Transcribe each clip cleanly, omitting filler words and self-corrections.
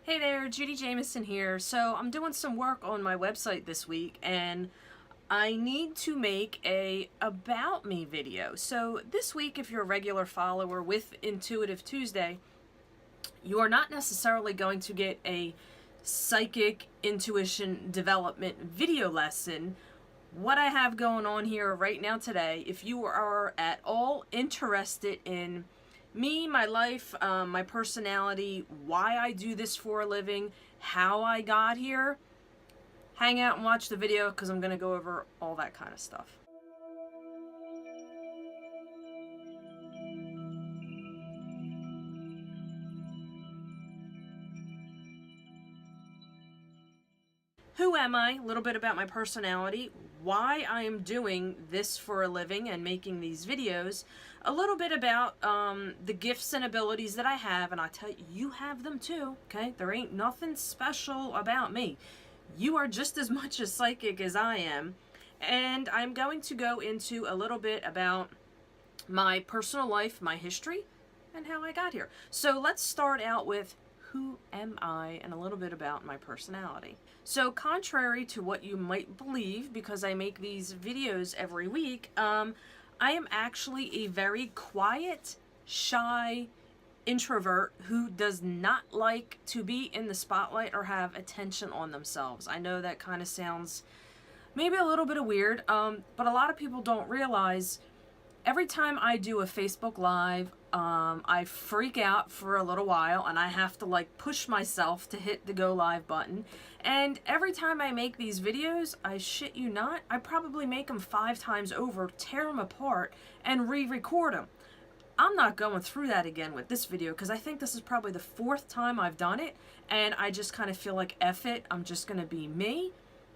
Hey there, Judi Jamieson here. So I'm doing some work on my website this week and I need to make a About Me video. So this week, if you're a regular follower with Intuitive Tuesday, you are not necessarily going to get a psychic intuition development video lesson. What I have going on here right now today, if you are at all interested in me, my life, my personality, why I do this for a living, how I got here, hang out and watch the video because I'm going to go over all that kind of stuff. Who am I? A little bit about my personality, why I am doing this for a living and making these videos, a little bit about the gifts and abilities that I have, and I tell you, you have them too, okay? There ain't nothing special about me. You are just as much a psychic as I am, and I'm going to go into a little bit about my personal life, my history, and how I got here. So let's start out with who am I and a little bit about my personality. So contrary to what you might believe, because I make these videos every week, I am actually a very quiet, shy introvert who does not like to be in the spotlight or have attention on themselves. I know that kind of sounds maybe a little bit weird, but a lot of people don't realize every time I do a Facebook Live, I freak out for a little while and I have to like push myself to hit the go live button. And every time I make these videos, I shit you not, I probably make them 5 times over, tear them apart, and re-record them. I'm not going through that again with this video because I think this is probably the 4th time I've done it, and I just kind of feel like F it, I'm just going to be me,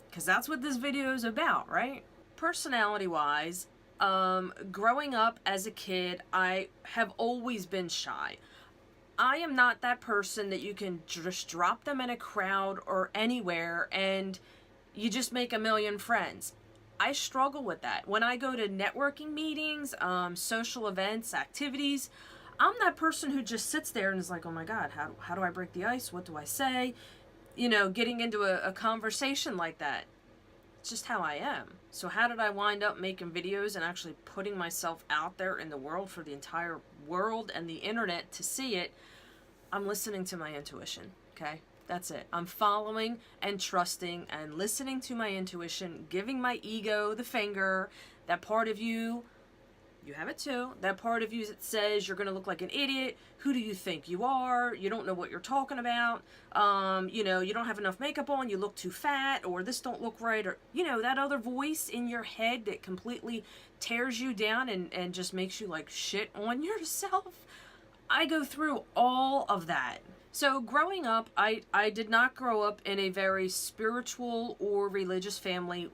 because that's what this video is about, right? Personality-wise, growing up as a kid, I have always been shy. I am not that person that you can just drop them in a crowd or anywhere and you just make a million friends. I struggle with that. When I go to networking meetings, social events, activities, I'm that person who just sits there and is like, oh my God, how do I break the ice? What do I say? You know, getting into a conversation like that. It's just how I am. So how did I wind up making videos and actually putting myself out there in the world for the entire world and the internet to see it? I'm listening to my intuition, okay? That's it. I'm following and trusting and listening to my intuition, giving my ego the finger. That part of you, you have it too. That part of you that says you're going to look like an idiot. Who do you think you are? You don't know what you're talking about. You know, you don't have enough makeup on. You look too fat, or this don't look right, or, you know, that other voice in your head that completely tears you down and just makes you like shit on yourself. I go through all of that. So growing up, I did not grow up in a very spiritual or religious family.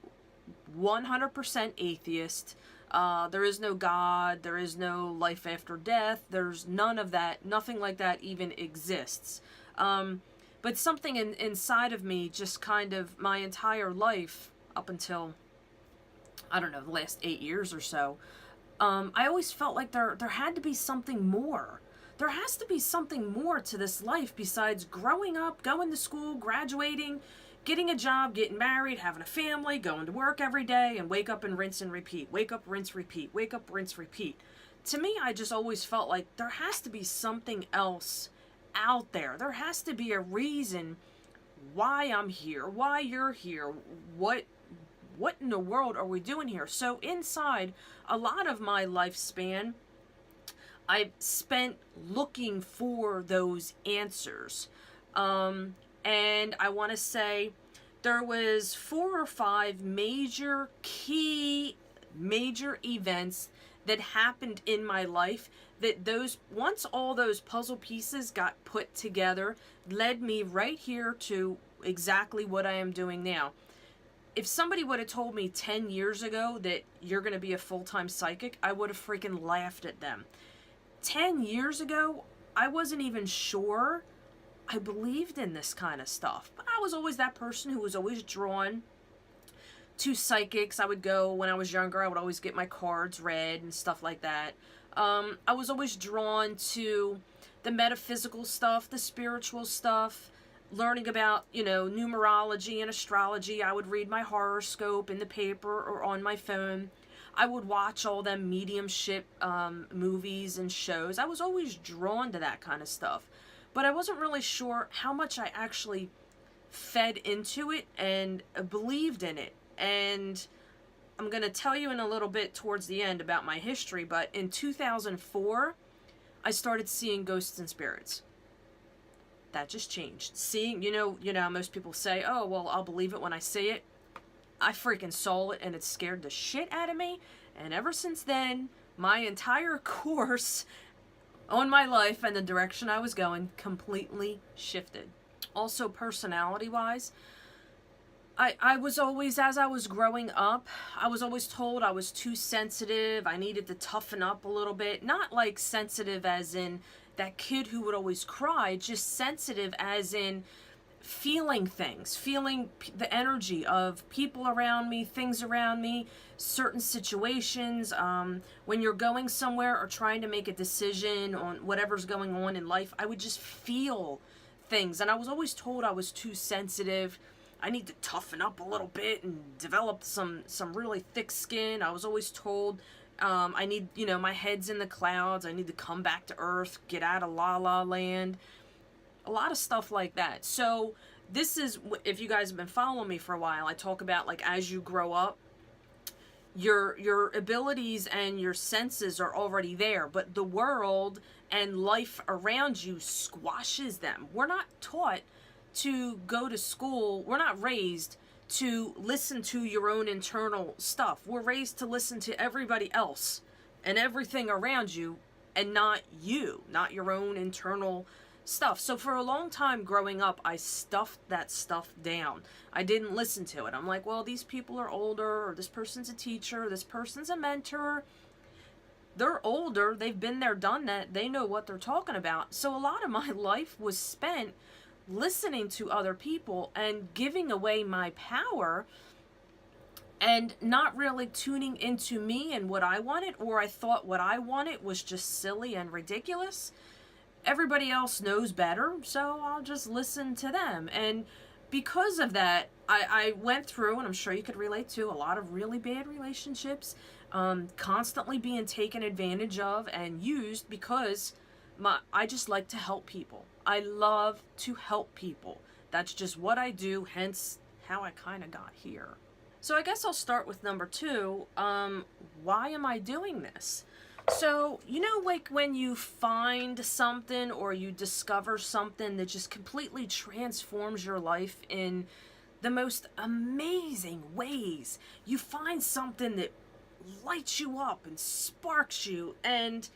100% atheist. There is no God, there is no life after death, there's none of that, nothing like that even exists. But something inside of me just kind of my entire life, up until, I don't know, the last 8 years or so, I always felt like there had to be something more. There has to be something more to this life besides growing up, going to school, graduating, getting a job, getting married, having a family, going to work every day, and wake up and rinse and repeat. Wake up, rinse, repeat. Wake up, rinse, repeat. To me, I just always felt like there has to be something else out there. There has to be a reason why I'm here, why you're here, what in the world are we doing here? So inside a lot of my lifespan, I've spent looking for those answers. And I want to say there was 4 or 5 major events that happened in my life that once all those puzzle pieces got put together, led me right here to exactly what I am doing now. If somebody would have told me 10 years ago that you're going to be a full-time psychic, I would have freaking laughed at them. 10 years ago, I wasn't even sure I believed in this kind of stuff. But I was always that person who was always drawn to psychics. I would go, when I was younger, I would always get my cards read and stuff like that. I was always drawn to the metaphysical stuff, the spiritual stuff. learning about, you know, numerology and astrology. I would read my horoscope in the paper or on my phone. I would watch all them mediumship movies and shows. I was always drawn to that kind of stuff. But I wasn't really sure how much I actually fed into it and believed in it. And I'm going to tell you in a little bit towards the end about my history, but in 2004, I started seeing ghosts and spirits. That just changed. Seeing, you know, most people say, oh, well, I'll believe it when I see it. I freaking saw it and it scared the shit out of me. And ever since then, my entire course on my life and the direction I was going completely shifted. Also, personality-wise, I was always, as I was growing up, I was always told I was too sensitive. I needed to toughen up a little bit. Not like sensitive as in that kid who would always cry, just sensitive as in feeling things, feeling the energy of people around me, things around me, certain situations. When you're going somewhere or trying to make a decision on whatever's going on in life, I would just feel things. And I was always told I was too sensitive. I need to toughen up a little bit and develop some really thick skin. I was always told I need, you know, my head's in the clouds. I need to come back to earth, get out of la la land. A lot of stuff like that. So this is, if you guys have been following me for a while, I talk about like as you grow up, your abilities and your senses are already there, but the world and life around you squashes them. We're not taught to go to school. We're not raised to listen to your own internal stuff. We're raised to listen to everybody else and everything around you and not you, not your own internal stuff. So for a long time growing up, I stuffed that stuff down. I didn't listen to it. I'm like, well, these people are older, or this person's a teacher, this person's a mentor. They're older, they've been there, done that, they know what they're talking about. So a lot of my life was spent listening to other people and giving away my power and not really tuning into me and what I wanted, or I thought what I wanted was just silly and ridiculous. Everybody else knows better, so I'll just listen to them. And because of that, I went through, and I'm sure you could relate to, a lot of really bad relationships, constantly being taken advantage of and used because I just like to help people. I love to help people. That's just what I do, hence how I kind of got here. So I guess I'll start with number 2. Why am I doing this? So, you know, like when you find something or you discover something that just completely transforms your life in the most amazing ways. You find something that lights you up and sparks you, and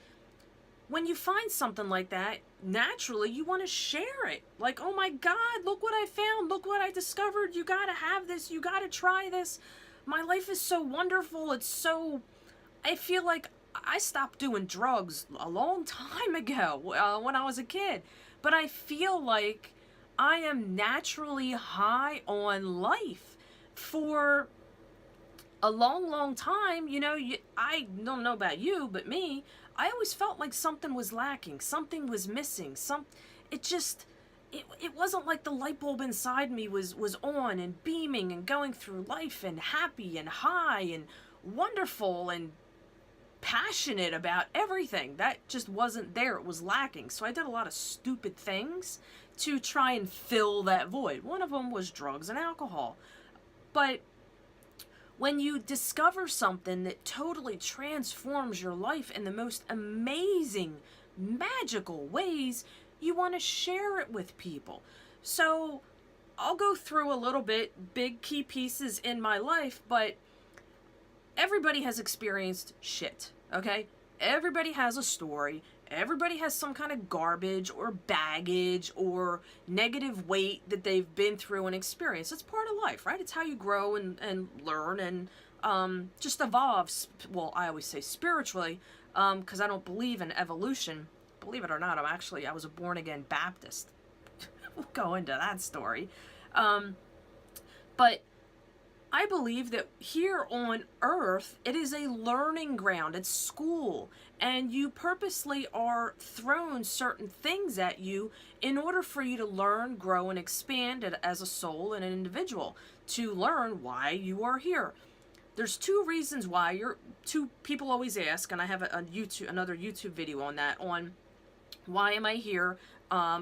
when you find something like that, naturally you want to share it. Like, oh my God, look what I found, look what I discovered, you gotta have this, you gotta try this. My life is so wonderful, I feel like I stopped doing drugs a long time ago when I was a kid, but I feel like I am naturally high on life for a long, long time. You know, I don't know about you, but me, I always felt like something was lacking, something was missing, it wasn't like the light bulb inside me was on and beaming and going through life and happy and high and wonderful and passionate about everything. That just wasn't there. It was lacking. So I did a lot of stupid things to try and fill that void. One of them was drugs and alcohol. But when you discover something that totally transforms your life in the most amazing, magical ways, you want to share it with people. So I'll go through a little bit, big key pieces in my life, but everybody has experienced shit, okay? Everybody has a story. Everybody has some kind of garbage or baggage or negative weight that they've been through and experienced. It's part of life, right? It's how you grow and learn and just evolve. Well, I always say spiritually, because I don't believe in evolution. Believe it or not, I was a born-again Baptist. We'll go into that story. But I believe that here on earth, it is a learning ground. It's school. And you purposely are thrown certain things at you in order for you to learn, grow, and expand as a soul and an individual, to learn why you are here. There's two reasons why two people always ask, and I have another YouTube video on that, on why am I here,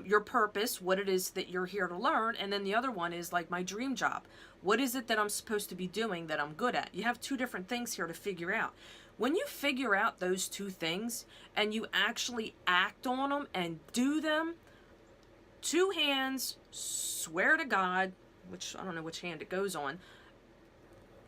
your purpose, what it is that you're here to learn, and then the other one is like my dream job. What is it that I'm supposed to be doing that I'm good at? You have two different things here to figure out. When you figure out those two things and you actually act on them and do them, two hands, swear to God, which I don't know which hand it goes on,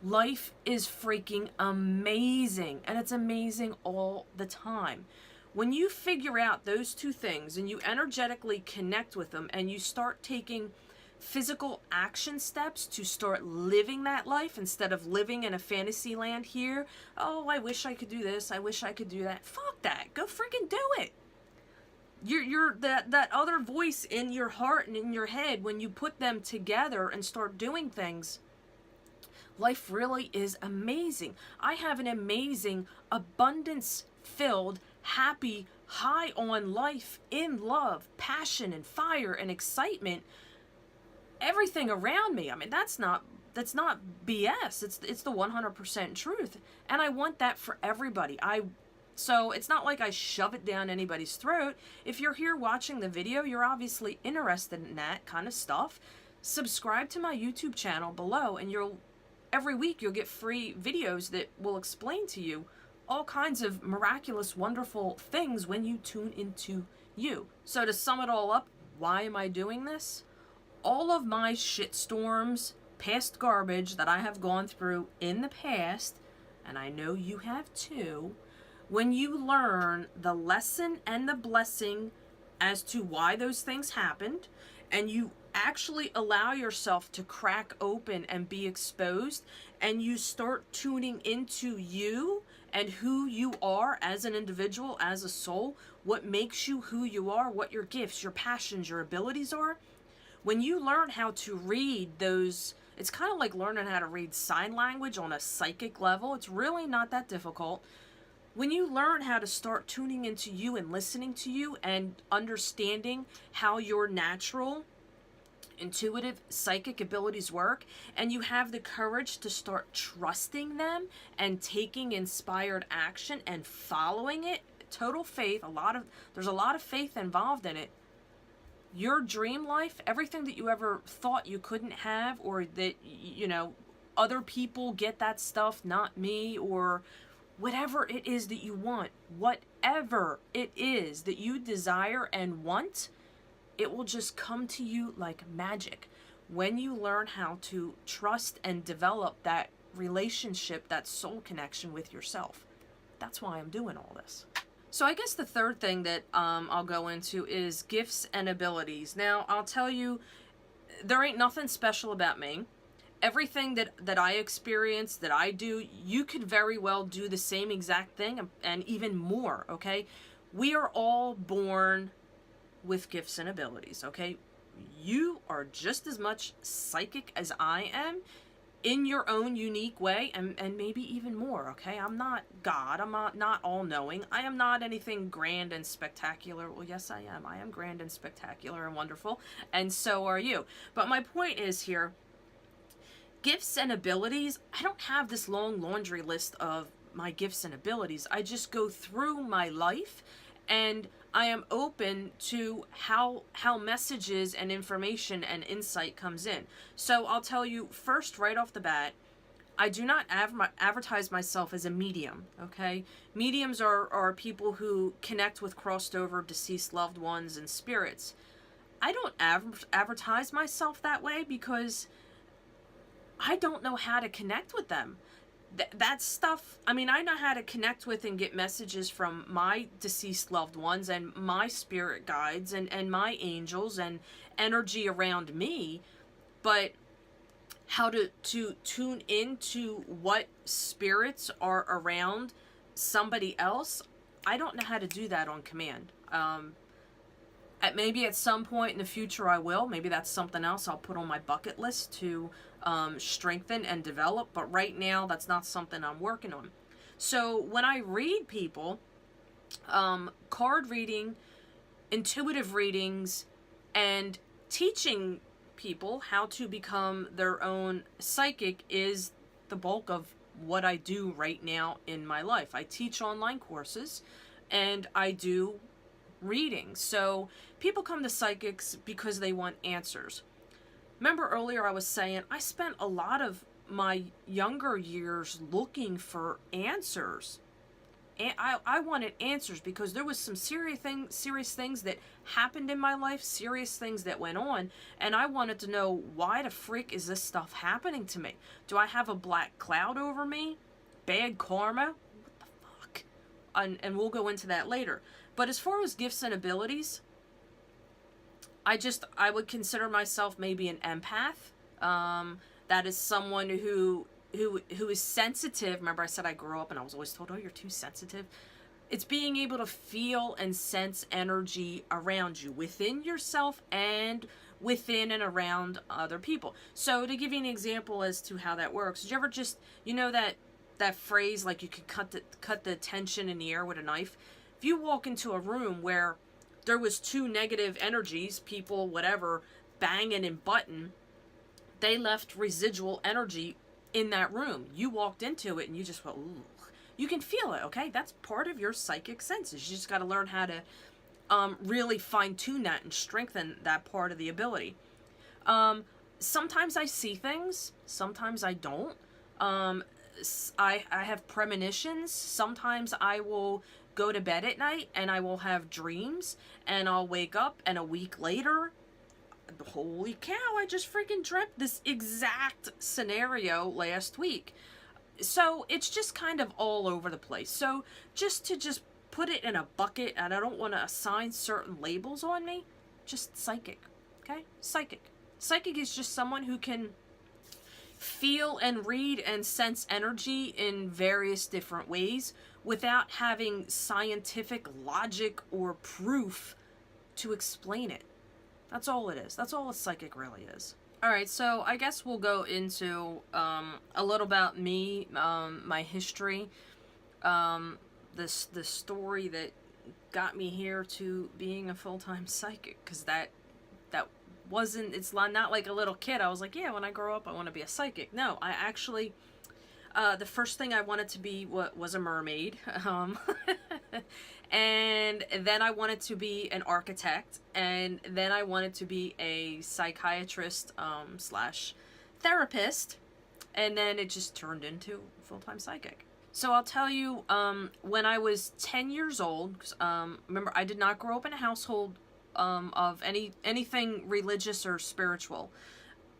life is freaking amazing, and it's amazing all the time. When you figure out those two things and you energetically connect with them and you start taking physical action steps to start living that life instead of living in a fantasy land here, oh, I wish I could do this, I wish I could do that. Fuck that. Go freaking do it. You're that other voice in your heart and in your head, when you put them together and start doing things, life really is amazing. I have an amazing, abundance-filled, happy, high on life, in love, passion, and fire, and excitement. Everything around me. I mean, that's not BS. It's the 100% truth. And I want that for everybody. So it's not like I shove it down anybody's throat. If you're here watching the video, you're obviously interested in that kind of stuff. Subscribe to my YouTube channel below, and every week you'll get free videos that will explain to you all kinds of miraculous, wonderful things when you tune into you. So to sum it all up, why am I doing this? All of my shitstorms, past garbage that I have gone through in the past, and I know you have too, when you learn the lesson and the blessing as to why those things happened, and you actually allow yourself to crack open and be exposed, and you start tuning into you and who you are as an individual, as a soul, what makes you who you are, what your gifts, your passions, your abilities are. When you learn how to read those, it's kind of like learning how to read sign language on a psychic level. It's really not that difficult. When you learn how to start tuning into you and listening to you and understanding how your natural, intuitive, psychic abilities work, and you have the courage to start trusting them and taking inspired action and following it, total faith, there's a lot of faith involved in it. Your dream life, everything that you ever thought you couldn't have, or that, other people get that stuff, not me, or whatever it is that you want, whatever it is that you desire and want, it will just come to you like magic when you learn how to trust and develop that relationship, that soul connection with yourself. That's why I'm doing all this. So I guess the third thing that I'll go into is gifts and abilities. Now, I'll tell you, there ain't nothing special about me. Everything that I experience, that I do, you could very well do the same exact thing and even more, okay? We are all born with gifts and abilities, okay? You are just as much psychic as I am in your own unique way, and maybe even more, okay? I'm not God. I'm not all-knowing. I am not anything grand and spectacular. Well, yes, I am. I am grand and spectacular and wonderful, and so are you. But my point is here, gifts and abilities, I don't have this long laundry list of my gifts and abilities. I just go through my life, and I am open to how messages and information and insight comes in. So I'll tell you first, right off the bat, I do not advertise myself as a medium, okay? Mediums are people who connect with crossed over deceased loved ones and spirits. I don't advertise myself that way because I don't know how to connect with them. That stuff, I mean, I know how to connect with and get messages from my deceased loved ones and my spirit guides and my angels and energy around me, but how to tune into what spirits are around somebody else, I don't know how to do that on command. Maybe at some point in the future I will. Maybe that's something else I'll put on my bucket list to strengthen and develop. But right now, that's not something I'm working on. So when I read people, card reading, intuitive readings, and teaching people how to become their own psychic is the bulk of what I do right now in my life. I teach online courses and I do readings. So people come to psychics because they want answers. Remember earlier I was saying I spent a lot of my younger years looking for answers. And I wanted answers because there was some serious things that happened in my life, serious things that went on, and I wanted to know, why the freak is this stuff happening to me? Do I have a black cloud over me? Bad karma? What the fuck? And we'll go into that later. But as far as gifts and abilities, I would consider myself maybe an empath. That is someone who is sensitive. Remember I said I grew up and I was always told, oh, you're too sensitive. It's being able to feel and sense energy around you, within yourself and within and around other people. So to give you an example as to how that works, did you ever just, that phrase, like you could cut the tension in the air with a knife? If you walk into a room where there was two negative energies, people, whatever, banging and butting, they left residual energy in that room. You walked into it and you just went, ooh. You can feel it, okay? That's part of your psychic senses. You just got to learn how to really fine-tune that and strengthen that part of the ability. Sometimes I see things. Sometimes I don't. I have premonitions. Sometimes I will go to bed at night and I will have dreams and I'll wake up and a week later, holy cow, I just freaking dreamt this exact scenario last week. So it's just kind of all over the place. So just put it in a bucket, and I don't want to assign certain labels on me, just psychic, okay? Psychic. Psychic is just someone who can feel and read and sense energy in various different ways without having scientific logic or proof to explain it. That's all it is. That's all a psychic really is. Alright, so I guess we'll go into a little about me, my history, the story that got me here to being a full-time psychic, because that wasn't, it's not like a little kid. I was like, yeah, when I grow up I want to be a psychic. No, I actually, the first thing I wanted to be was a mermaid, and then I wanted to be an architect, and then I wanted to be a psychiatrist slash therapist, and then it just turned into full-time psychic. So I'll tell you, when I was 10 years old, remember I did not grow up in a household of anything religious or spiritual.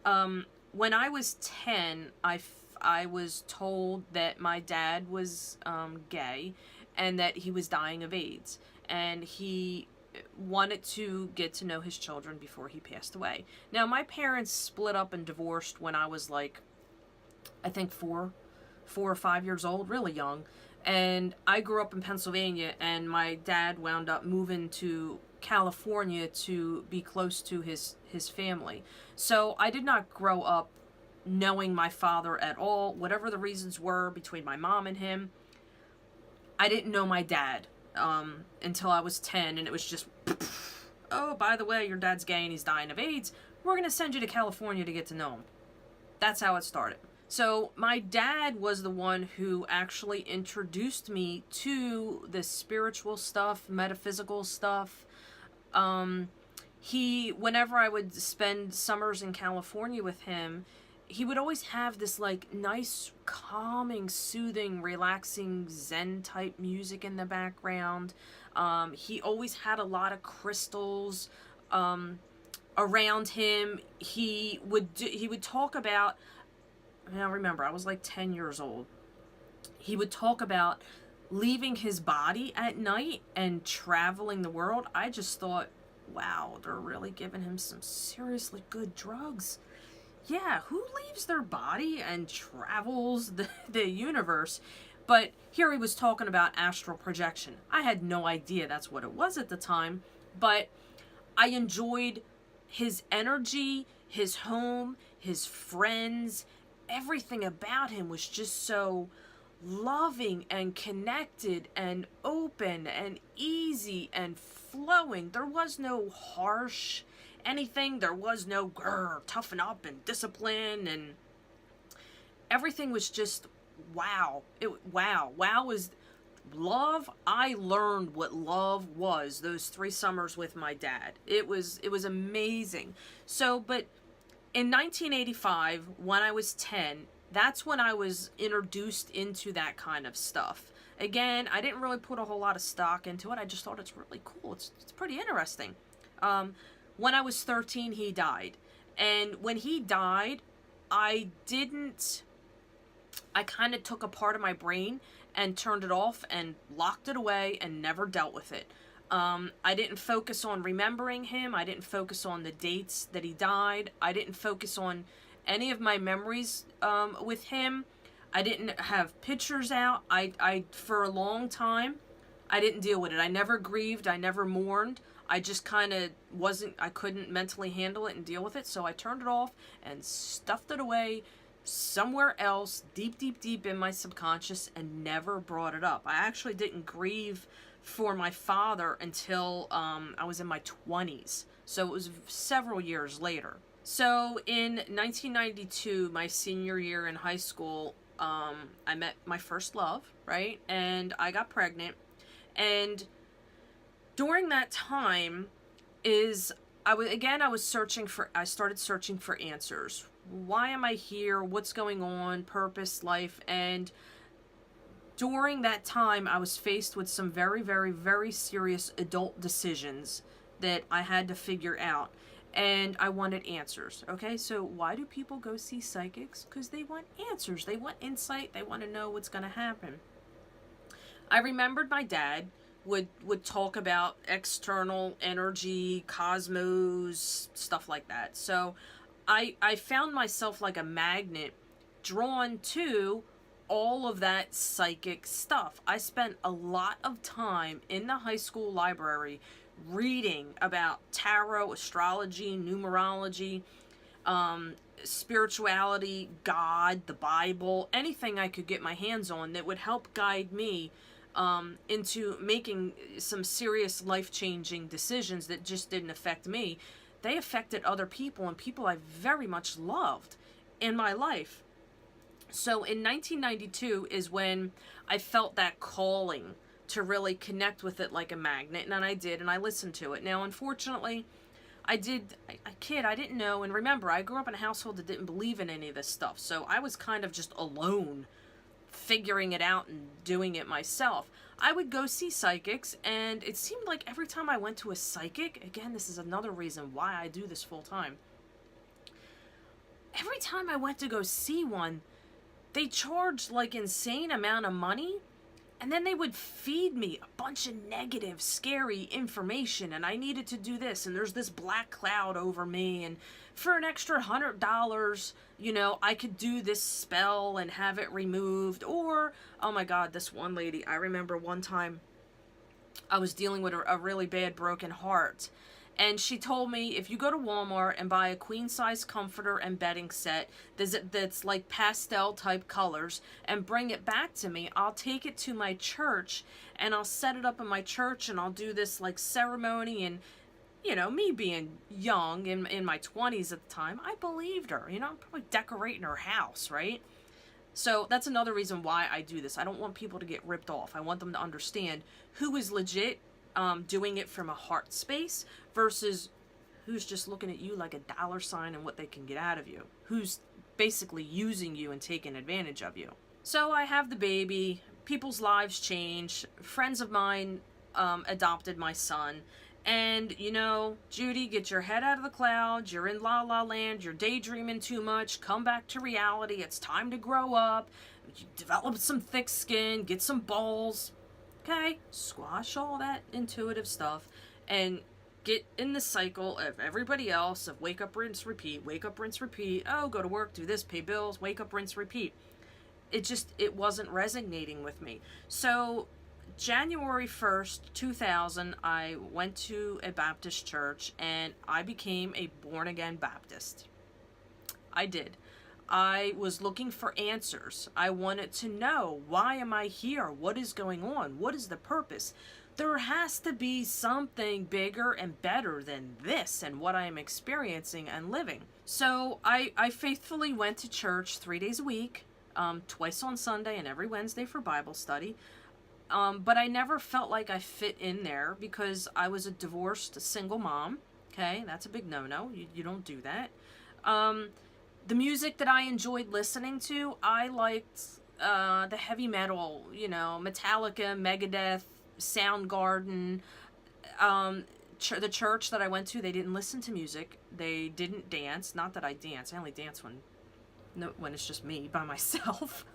When I was 10, I was told that my dad was gay and that he was dying of AIDS, and he wanted to get to know his children before he passed away. Now, my parents split up and divorced when I was like, I think 4 or 5 years old, really young, and I grew up in Pennsylvania, and my dad wound up moving to California to be close to his family. So I did not grow up knowing my father at all. Whatever the reasons were between my mom and him, I didn't know my dad until I was 10, and it was just, oh, by the way, your dad's gay and he's dying of AIDS. We're going to send you to California to get to know him. That's how it started. So my dad was the one who actually introduced me to the spiritual stuff, metaphysical stuff. Whenever I would spend summers in California with him, he would always have this like nice, calming, soothing, relaxing Zen type music in the background. He always had a lot of crystals around him. He would talk about, now remember, I was like 10 years old. He would talk about leaving his body at night and traveling the world. I just thought, wow, they're really giving him some seriously good drugs. Yeah, who leaves their body and travels the universe? But here he was talking about astral projection. I had no idea that's what it was at the time, but I enjoyed his energy, his home, his friends. Everything about him was just so loving and connected and open and easy and flowing. There was no harsh anything. There was no grr, toughen up and discipline, and everything was just wow. Wow was love. I learned what love was those 3 summers with my dad. It was amazing. So, but in 1985, when I was 10, that's when I was introduced into that kind of stuff. Again, I didn't really put a whole lot of stock into it. I just thought it's really cool. It's pretty interesting. When I was 13, he died. And when he died, I kind of took a part of my brain and turned it off and locked it away and never dealt with it. I didn't focus on remembering him. I didn't focus on the dates that he died. I didn't focus on any of my memories with him. I didn't have pictures out. I for a long time, I didn't deal with it. I never grieved. I never mourned. I just kind of I couldn't mentally handle it and deal with it. So I turned it off and stuffed it away somewhere else, deep in my subconscious, and never brought it up. I actually didn't grieve for my father until I was in my 20s. So it was several years later. So in 1992, my senior year in high school, I met my first love, right? And I got pregnant. And during that time I started searching for answers. Why am I here? What's going on? Purpose, life. And during that time, I was faced with some very, very, very serious adult decisions that I had to figure out. And I wanted answers. Okay, so why do people go see psychics? Because they want answers. They want insight. They want to know what's going to happen. I remembered my dad would talk about external energy, cosmos, stuff like that. So I found myself like a magnet drawn to all of that psychic stuff. I spent a lot of time in the high school library reading about tarot, astrology, numerology, spirituality, God, the Bible, anything I could get my hands on that would help guide me into making some serious life-changing decisions that just didn't affect me. They affected other people and people I very much loved in my life. So in 1992 is when I felt that calling to really connect with it like a magnet, and I did, and I listened to it. Now, unfortunately, I didn't know, and remember, I grew up in a household that didn't believe in any of this stuff, so I was kind of just alone, figuring it out and doing it myself. I would go see psychics, and it seemed like every time I went to a psychic, again, this is another reason why I do this full time, every time I went to go see one, they charged like insane amount of money, and then they would feed me a bunch of negative, scary information, and I needed to do this, and there's this black cloud over me, and for an extra $100, you know, I could do this spell and have it removed. Or, oh my God, this one lady, I remember one time I was dealing with a really bad broken heart, and she told me, if you go to Walmart and buy a queen-size comforter and bedding set that's like pastel type colors and bring it back to me, I'll take it to my church and I'll set it up in my church and I'll do this like ceremony. And you know, me being young in my 20s at the time, I believed her. You know, I'm probably decorating her house, right? So that's another reason why I do this. I don't want people to get ripped off. I want them to understand who is legit doing it from a heart space versus who's just looking at you like a dollar sign and what they can get out of you. Who's basically using you and taking advantage of you. So I have the baby. People's lives change. Friends of mine adopted my son. And, you know, Judy, get your head out of the clouds. You're in la la land. You're daydreaming too much. Come back to reality. It's time to grow up. Develop some thick skin. Get some balls. Okay? Squash all that intuitive stuff and get in the cycle of everybody else of wake up, rinse, repeat. Wake up, rinse, repeat. Oh, go to work, do this, pay bills. Wake up, rinse, repeat. It wasn't resonating with me. So January 1st, 2000, I went to a Baptist church and I became a born-again Baptist. I did. I was looking for answers. I wanted to know, why am I here? What is going on? What is the purpose? There has to be something bigger and better than this and what I am experiencing and living. So I faithfully went to church 3 days a week, twice on Sunday and every Wednesday for Bible study. But I never felt like I fit in there because I was a divorced single mom. Okay, that's a big no-no. You don't do that. The music that I enjoyed listening to, I liked the heavy metal, you know, Metallica, Megadeth, Soundgarden. The church that I went to, they didn't listen to music. They didn't dance. Not that I dance. I only dance when it's just me by myself.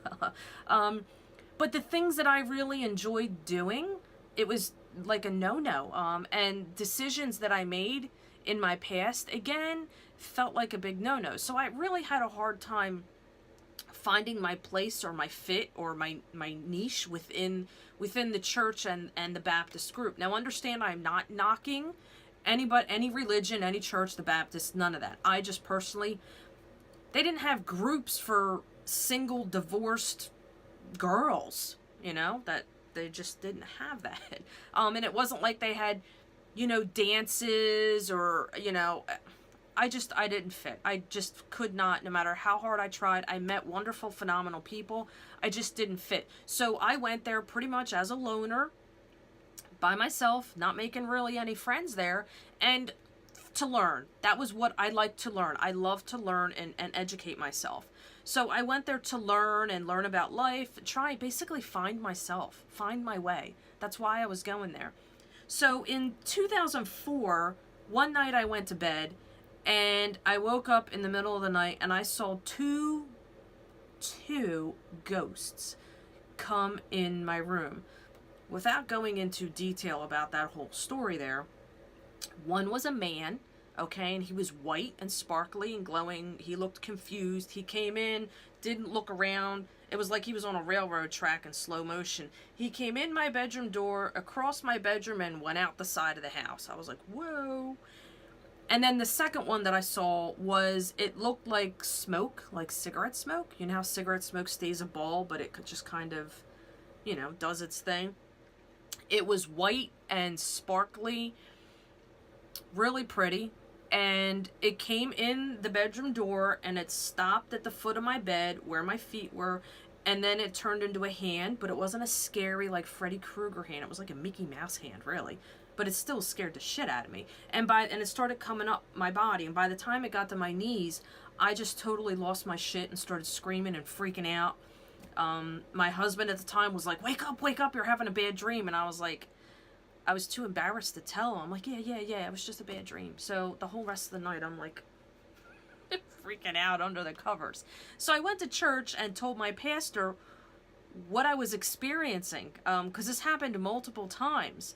But the things that I really enjoyed doing, it was like a no-no. And decisions that I made in my past, again, felt like a big no-no. So I really had a hard time finding my place or my fit or my niche within the church and the Baptist group. Now understand, I'm not knocking any religion, any church, the Baptist, none of that. I just personally, they didn't have groups for single divorced girls, you know, that they just didn't have that. And it wasn't like they had, you know, dances or, you know, I didn't fit. I just could not, no matter how hard I tried. I met wonderful, phenomenal people. I just didn't fit. So I went there pretty much as a loner, by myself, not making really any friends there, and to learn. That was what I liked to learn. I love to learn and educate myself. So I went there to learn about life, basically find myself, find my way. That's why I was going there. So in 2004, one night I went to bed and I woke up in the middle of the night and I saw two ghosts come in my room. Without going into detail about that whole story there, one was a man, okay, and he was white and sparkly and glowing. He looked confused. He came in, didn't look around. It was like he was on a railroad track in slow motion. He came in my bedroom door, across my bedroom, and went out the side of the house. I was like, whoa. And then the second one that I saw was, it looked like smoke, like cigarette smoke. You know how cigarette smoke stays a ball, but it could just kind of, you know, does its thing. It was white and sparkly, really pretty. And it came in the bedroom door and it stopped at the foot of my bed where my feet were. And then it turned into a hand, but it wasn't a scary like Freddy Krueger hand. It was like a Mickey Mouse hand, really. But it still scared the shit out of me. And it started coming up my body. And by the time it got to my knees, I just totally lost my shit and started screaming and freaking out. My husband at the time was like, wake up, you're having a bad dream. And I was like, I was too embarrassed to tell him. I'm like, yeah, it was just a bad dream. So the whole rest of the night, I'm like freaking out under the covers. So I went to church and told my pastor what I was experiencing, because this happened multiple times.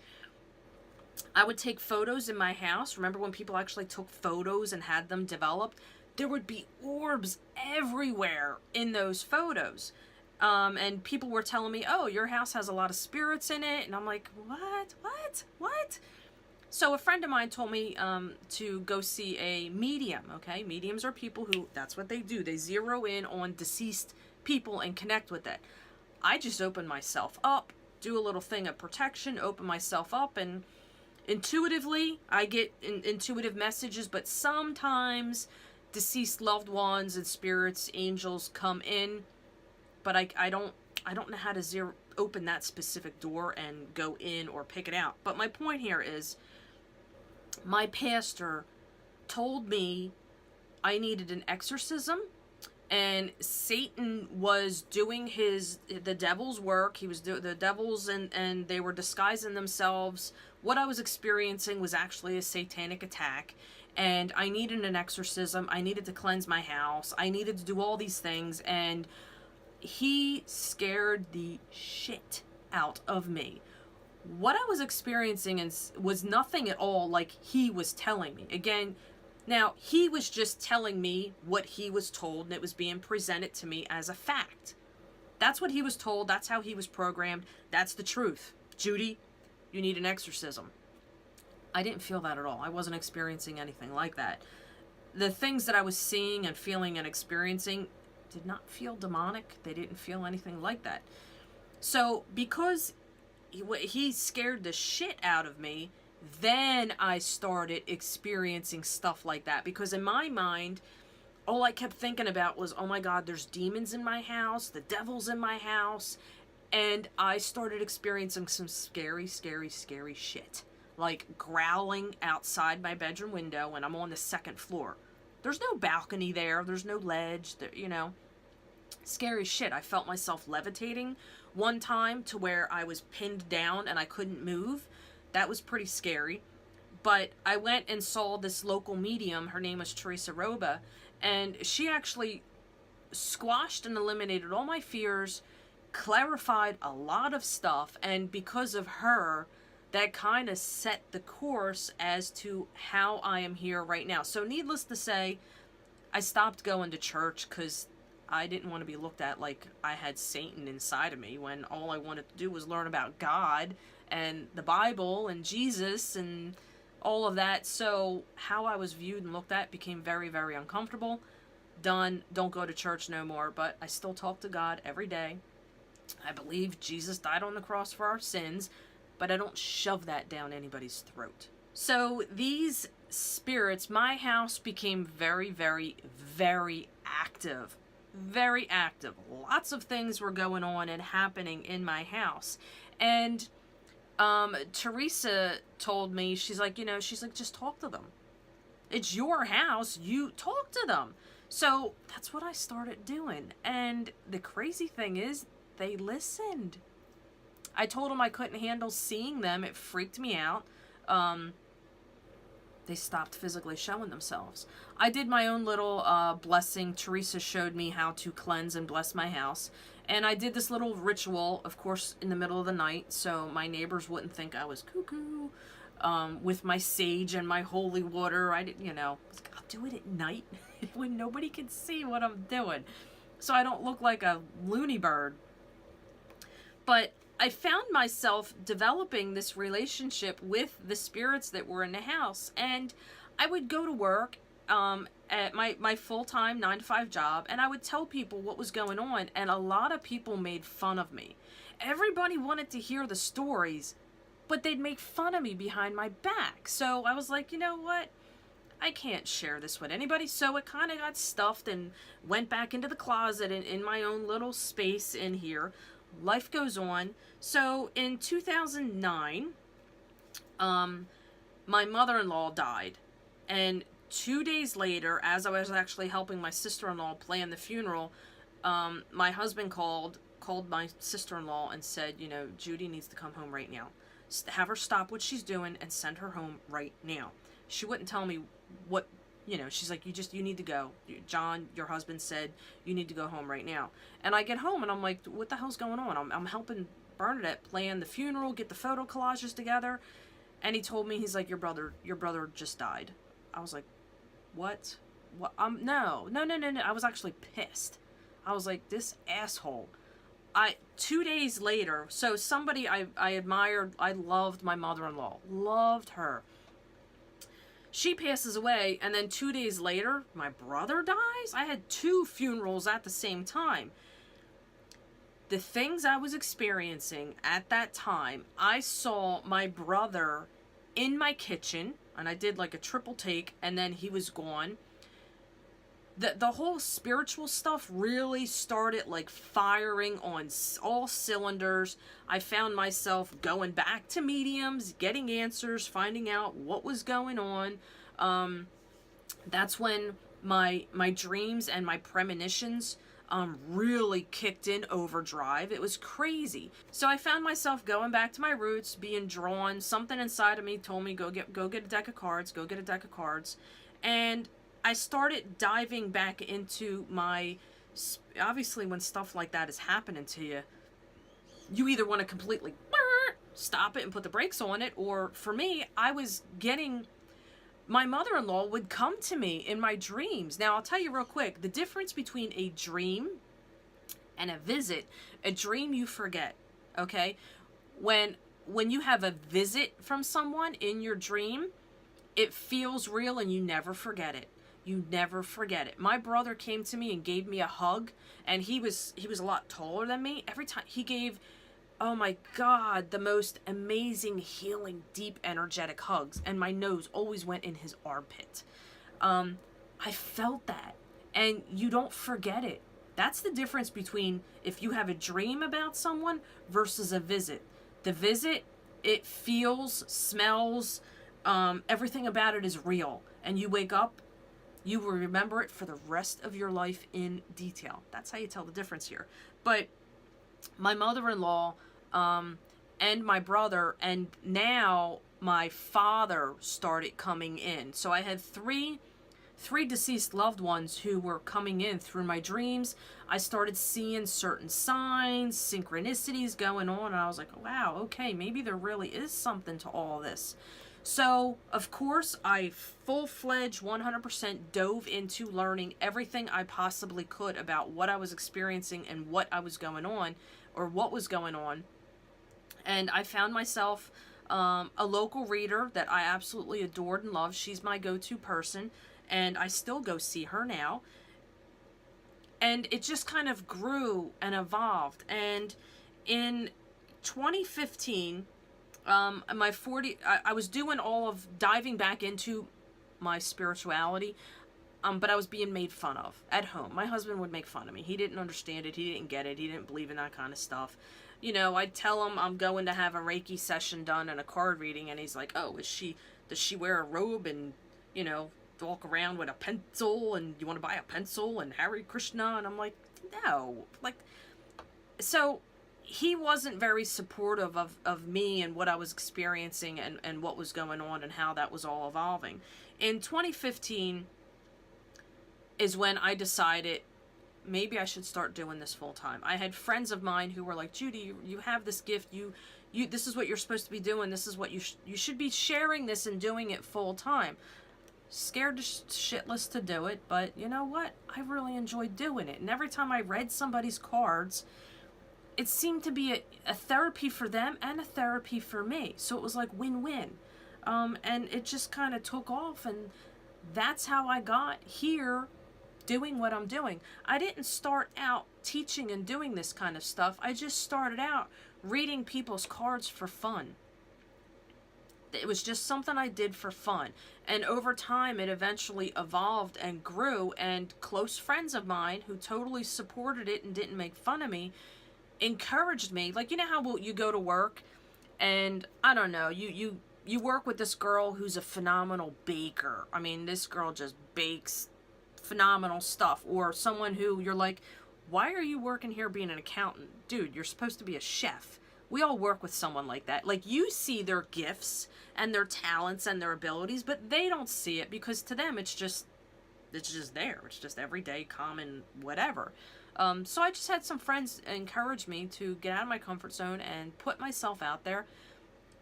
I would take photos in my house. Remember when people actually took photos and had them developed? There would be orbs everywhere in those photos. And people were telling me, oh, your house has a lot of spirits in it. And I'm like, what? So a friend of mine told me to go see a medium, okay? Mediums are people who, that's what they do. They zero in on deceased people and connect with it. I just open myself up, do a little thing of protection, open myself up, and intuitively, I get intuitive messages, but sometimes deceased loved ones and spirits, angels come in, but I don't know how to open that specific door and go in or pick it out. But my point here is, my pastor told me I needed an exorcism, and Satan was doing the devil's work. He was the devils, and they were disguising themselves. What I was experiencing was actually a satanic attack, and I needed an exorcism. I needed to cleanse my house. I needed to do all these things, and he scared the shit out of me. What I was experiencing was nothing at all like he was telling me. Again, now, he was just telling me what he was told, and it was being presented to me as a fact. That's what he was told. That's how he was programmed. That's the truth. Judi, you need an exorcism. I didn't feel that at all. I wasn't experiencing anything like that. The things that I was seeing and feeling and experiencing did not feel demonic. They didn't feel anything like that. So because he scared the shit out of me, then I started experiencing stuff like that. Because in my mind, all I kept thinking about was, oh my God, there's demons in my house, the devil's in my house. And I started experiencing some scary, scary, scary shit. Like growling outside my bedroom window when I'm on the second floor. There's no balcony there. There's no ledge. There, you know, scary shit. I felt myself levitating one time to where I was pinned down and I couldn't move. That was pretty scary. But I went and saw this local medium. Her name was Teresa Roba. And she actually squashed and eliminated all my fears, clarified a lot of stuff. And because of her, that kind of set the course as to how I am here right now. So needless to say, I stopped going to church because I didn't want to be looked at like I had Satan inside of me, when all I wanted to do was learn about God and the Bible and Jesus and all of that. So how I was viewed and looked at became very, very uncomfortable. Done. Don't go to church no more. But I still talk to God every day. I believe Jesus died on the cross for our sins, but I don't shove that down anybody's throat. So these spirits, my house became very, very, very active. Very active. Lots of things were going on and happening in my house. And Teresa told me, she's like, just talk to them. It's your house. You talk to them. So that's what I started doing. And the crazy thing is, they listened. I told them I couldn't handle seeing them. It freaked me out. They stopped physically showing themselves. I did my own little blessing. Teresa showed me how to cleanse and bless my house. And I did this little ritual, of course, in the middle of the night, so my neighbors wouldn't think I was cuckoo. With my sage and my holy water. I didn't, I'll do it at night when nobody can see what I'm doing, so I don't look like a loony bird. But I found myself developing this relationship with the spirits that were in the house. And I would go to work at my full-time 9-to-5 job, and I would tell people what was going on, and a lot of people made fun of me. Everybody wanted to hear the stories, but they'd make fun of me behind my back. So I was like, you know what? I can't share this with anybody. So it kind of got stuffed and went back into the closet in my own little space in here. Life goes on. So in 2009, my mother-in-law died. And 2 days later, as I was actually helping my sister-in-law plan the funeral, my husband called my sister-in-law and said, Judi needs to come home right now. Have her stop what she's doing and send her home right now. She wouldn't tell me what, she's like, you need to go. John, your husband said you need to go home right now. And I get home and I'm like, what the hell's going on? I'm helping Bernadette plan the funeral, get the photo collages together. And he told me, he's like, your brother just died. I was like, what? What? No. I was actually pissed. I was like, this asshole. 2 days later, so somebody I admired, I loved my mother-in-law. Loved her. She passes away, and then 2 days later, my brother dies? I had 2 funerals at the same time. The things I was experiencing at that time, I saw my brother in my kitchen, and I did like a triple take, and then he was gone. The whole spiritual stuff really started like firing on all cylinders. I found myself going back to mediums, getting answers, finding out what was going on. That's when my dreams and my premonitions really kicked in overdrive. It was crazy. So I found myself going back to my roots, being drawn. Something inside of me told me, go get a deck of cards, and I started diving back into my, obviously when stuff like that is happening to you, you either want to completely stop it and put the brakes on it, or for me, I was getting, my mother-in-law would come to me in my dreams. Now, I'll tell you real quick, the difference between a dream and a visit, a dream you forget, okay? When when you have a visit from someone in your dream, it feels real and you never forget it. You never forget it. My brother came to me and gave me a hug, and he was a lot taller than me. Every time he gave, oh my God, the most amazing, healing, deep, energetic hugs, and my nose always went in his armpit. I felt that, and you don't forget it. That's the difference between if you have a dream about someone versus a visit. The visit, it feels, smells, everything about it is real, and you wake up, you will remember it for the rest of your life in detail. That's how you tell the difference here. But my mother-in-law, and my brother, and now my father started coming in. So I had three deceased loved ones who were coming in through my dreams. I started seeing certain signs, synchronicities going on, and I was like, wow, okay, maybe there really is something to all this. So, of course, I full-fledged 100% dove into learning everything I possibly could about what I was experiencing and what was going on. And I found myself a local reader that I absolutely adored and loved. She's my go-to person, and I still go see her now. And it just kind of grew and evolved. And in 2015... I was doing all of diving back into my spirituality, but I was being made fun of at home. My husband would make fun of me. He didn't understand it. He didn't get it. He didn't believe in that kind of stuff. You know, I'd tell him I'm going to have a Reiki session done and a card reading, and he's like, oh, does she wear a robe and, you know, walk around with a pencil, and you want to buy a pencil and Hare Krishna? And I'm like, no. Like, so he wasn't very supportive of me and what I was experiencing and what was going on and how that was all evolving. In 2015 is when I decided maybe I should start doing this full time. I had friends of mine who were like, Judy, you have this gift. You this is what you're supposed to be doing. This is what you should be sharing this and doing it full time. Scared shitless to do it, but you know what? I really enjoyed doing it. And every time I read somebody's cards, it seemed to be a therapy for them and a therapy for me. So it was like win-win. And it just kind of took off, and that's how I got here doing what I'm doing. I didn't start out teaching and doing this kind of stuff. I just started out reading people's cards for fun. It was just something I did for fun. And over time, it eventually evolved and grew, and close friends of mine who totally supported it and didn't make fun of me encouraged me. Like, you know how you go to work and I don't know, you work with this girl who's a phenomenal baker. I mean, this girl just bakes phenomenal stuff. Or someone who you're like, why are you working here being an accountant? Dude, you're supposed to be a chef. We all work with someone like that. Like, you see their gifts and their talents and their abilities, but they don't see it because to them it's just there. It's just everyday, common, whatever. So I just had some friends encourage me to get out of my comfort zone and put myself out there.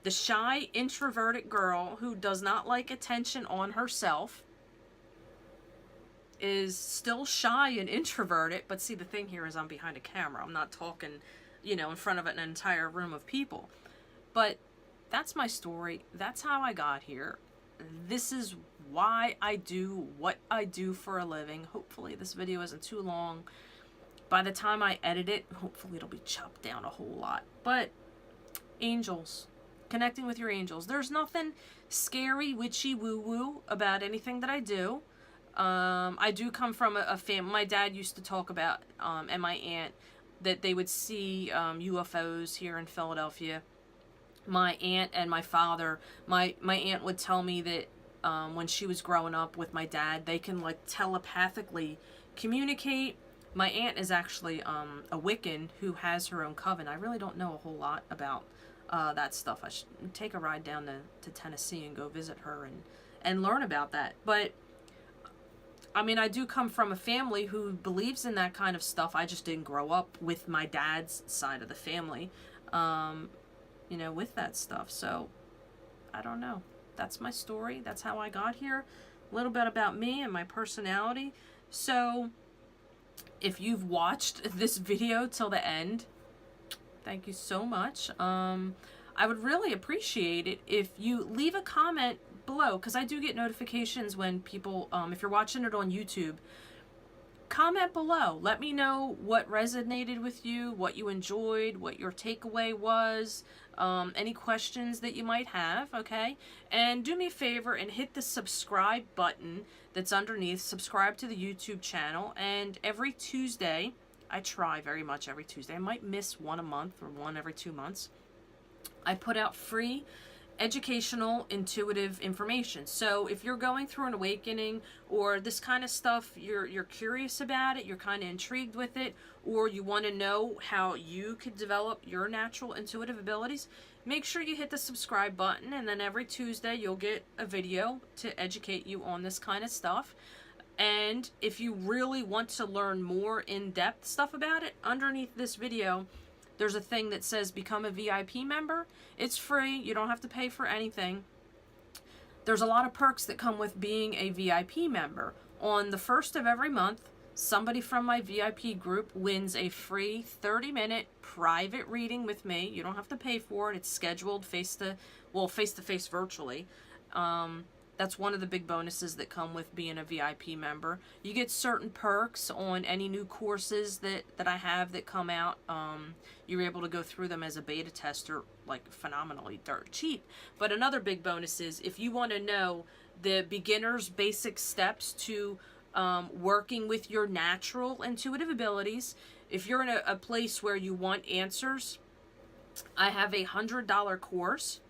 The shy, introverted girl who does not like attention on herself is still shy and introverted. But see, the thing here is I'm behind a camera. I'm not talking, you know, in front of an entire room of people. But that's my story. That's how I got here. This is why I do what I do for a living. Hopefully this video isn't too long. By the time I edit it, hopefully it'll be chopped down a whole lot. But angels, connecting with your angels. There's nothing scary, witchy, woo-woo about anything that I do. I do come from a family. My dad used to talk about, and my aunt, that they would see UFOs here in Philadelphia. My aunt and my father, my aunt would tell me that when she was growing up with my dad, they can like telepathically communicate. My aunt is actually a Wiccan who has her own coven. I really don't know a whole lot about that stuff. I should take a ride down to Tennessee and go visit her and learn about that. But, I mean, I do come from a family who believes in that kind of stuff. I just didn't grow up with my dad's side of the family, you know, with that stuff. So, I don't know. That's my story. That's how I got here. A little bit about me and my personality. So, if you've watched this video till the end, thank you so much. I would really appreciate it if you leave a comment below, because I do get notifications when people, if you're watching it on YouTube, comment below. Let me know what resonated with you, what you enjoyed, what your takeaway was, any questions that you might have, okay? And do me a favor and hit the subscribe button that's underneath. Subscribe to the YouTube channel. And every Tuesday, I try very much every Tuesday. I might miss one a month or one every 2 months. I put out free educational, intuitive information. So if you're going through an awakening or this kind of stuff, you're curious about it, you're kind of intrigued with it, or you want to know how you could develop your natural intuitive abilities, make sure you hit the subscribe button, and then every Tuesday you'll get a video to educate you on this kind of stuff. And if you really want to learn more in-depth stuff about it, underneath this video there's a thing that says become a VIP member. It's free. You don't have to pay for anything. There's a lot of perks that come with being a VIP member. On the first of every month, somebody from my VIP group wins a free 30-minute private reading with me. You don't have to pay for it. It's scheduled face-to-face virtually. That's one of the big bonuses that come with being a VIP member. You get certain perks on any new courses that I have that come out. You're able to go through them as a beta tester, like phenomenally dirt cheap. But another big bonus is if you want to know the beginner's basic steps to working with your natural intuitive abilities, if you're in a place where you want answers, I have a $100 course.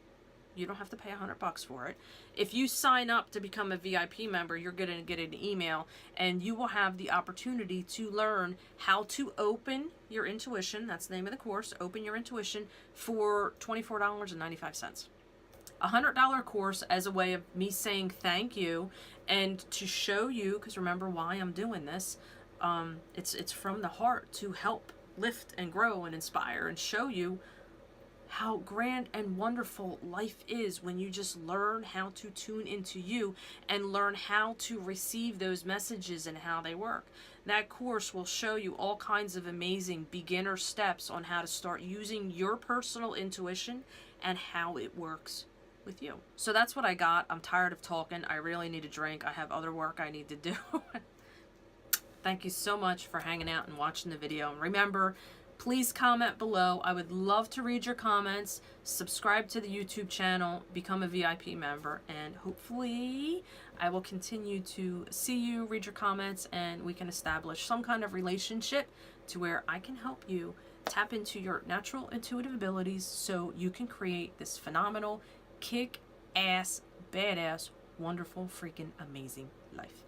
You don't have to pay $100 for it. If you sign up to become a VIP member, you're going to get an email, and you will have the opportunity to learn how to open your intuition. That's the name of the course, Open Your Intuition, for $24.95. A $100 course as a way of me saying thank you, and to show you, because remember why I'm doing this, it's from the heart to help lift and grow and inspire and show you how grand and wonderful life is when you just learn how to tune into you and learn how to receive those messages and how they work. That course will show you all kinds of amazing beginner steps on how to start using your personal intuition and how it works with you. So that's what I got. I'm tired of talking. I really need a drink. I have other work I need to do. Thank you so much for hanging out and watching the video. And remember, please comment below. I would love to read your comments. Subscribe to the YouTube channel, become a VIP member, and hopefully I will continue to see you, read your comments, and we can establish some kind of relationship to where I can help you tap into your natural intuitive abilities so you can create this phenomenal, kick-ass, badass, wonderful, freaking amazing life.